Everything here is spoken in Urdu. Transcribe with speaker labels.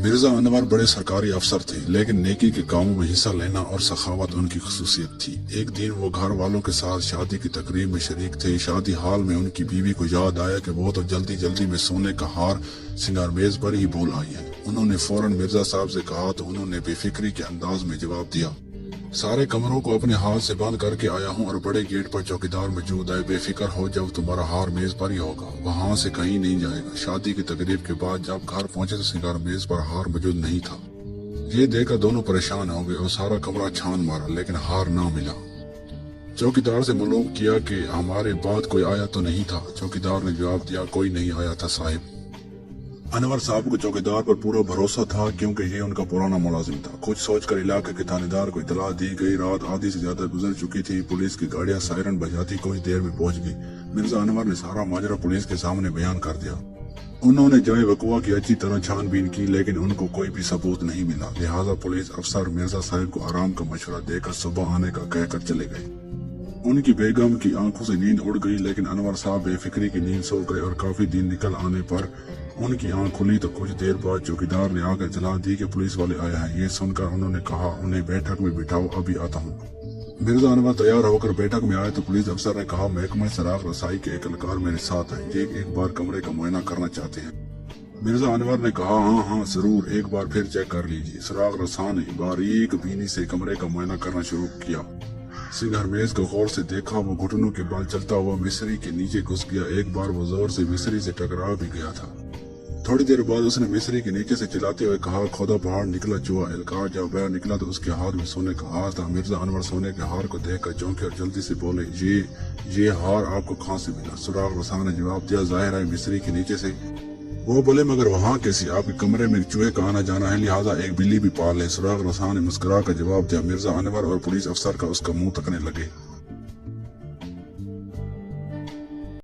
Speaker 1: مرزا انور بڑے سرکاری افسر تھے، لیکن نیکی کے کاموں میں حصہ لینا اور سخاوت ان کی خصوصیت تھی۔ ایک دن وہ گھر والوں کے ساتھ شادی کی تقریب میں شریک تھے۔ شادی ہال میں ان کی بیوی کو یاد آیا کہ وہ تو جلدی میں سونے کا ہار سنگار میز پر ہی بھول آئی ہے۔ انہوں نے فوراً مرزا صاحب سے کہا تو انہوں نے بے فکری کے انداز میں جواب دیا، سارے کمروں کو اپنے ہاتھ سے بند کر کے آیا ہوں اور بڑے گیٹ پر چوکیدار موجود ہے، بے فکر ہو جب تمہارا ہار میز پر ہی ہوگا، وہاں سے کہیں نہیں جائے گا۔ شادی کی تقریب کے بعد جب گھر پہنچے تو سنگار میز پر ہار موجود نہیں تھا۔ یہ دیکھ کر دونوں پریشان ہو گئے اور سارا کمرہ چھان مارا، لیکن ہار نہ ملا۔ چوکیدار سے معلوم کیا کہ ہمارے بعد کوئی آیا تو نہیں تھا۔ چوکیدار نے جواب دیا، کوئی نہیں آیا تھا صاحب۔ انور صاحب کو چوکیدار پر پورا بھروسہ تھا کیونکہ یہ ان کا پرانا ملازم تھا۔ کچھ سوچ کر علاقے کے تھانے دار کو اطلاع دی گئی۔ رات آدھی سے زیادہ گزر چکی تھی۔ پولیس کی گاڑیاں سائرن بجاتی کچھ دیر میں پہنچ گئی۔ مرزا انور نے سارا ماجرا پولیس کے سامنے بیان کر دیا۔ انہوں نے جائے وقوع کی اچھی طرح چھان بین کی، لیکن ان کو کوئی بھی ثبوت نہیں ملا۔ لہٰذا پولیس افسر مرزا صاحب کو آرام کا مشورہ دے کر صبح آنے کا کہہ کر چلے گئے۔ ان کی بیگم کی آنکھوں سے نیند اڑ گئی، لیکن انور صاحب بے فکری کی نیند سو گئے اور کافی دن نکل آنے پر ان کی آنکھ کھلی تو کچھ دیر بعد چوکیدار نے آ کر اطلاع دی کہ پولیس والے آئے ہیں۔ یہ سن کر انہوں نے کہا، انہیں بیٹھک میں بٹھاؤ، ابھی آتا ہوں۔ مرزا انور تیار ہو کر بیٹھک میں آئے تو پولیس افسر نے کہا، محکمہ چراغ رسائی کے ایک اہلکار میرے ساتھ ہیں، یہ ایک بار کمرے کا معائنہ کرنا چاہتے ہیں۔ مرزا انور نے کہا، ہاں ضرور، ایک بار پھر چیک کر لیجیے۔ چراغ رساں نے باریک بینی سے کمرے کا معائنہ کرنا شروع کیا۔ سنگار میز کو غور سے دیکھا، وہ گھٹنوں کے بال چلتا ہوا مصری کے نیچے گھس گیا۔ ایک بار وہ زور سے مصری سے ٹکرا بھی گیا تھا۔ تھوڑی دیر بعد اس نے مصری کے نیچے سے چلاتے ہوئے کہا، خدا باہر نکلا چوہا۔ اہلکار جب باہر نکلا تو اس کے ہاتھ میں سونے کا ہار تھا۔ مرزا انور سونے کے ہار کو دیکھ کر چونکے اور جلدی سے بولے، یہ ہار آپ کو کہاں سے ملا؟ چراغ رساں نے جواب دیا، ظاہر ہے مصری کے نیچے سے۔ وہ بولے، مگر وہاں کیسے؟ آپ کے کمرے میں چوہے کا آنا جانا ہے، لہٰذا ایک بلی بھی پال ہے۔ چراغ رساں نے مسکرا کر جواب دیا۔ مرزا انور اور پولیس افسر کا اس کا منہ تکنے لگے۔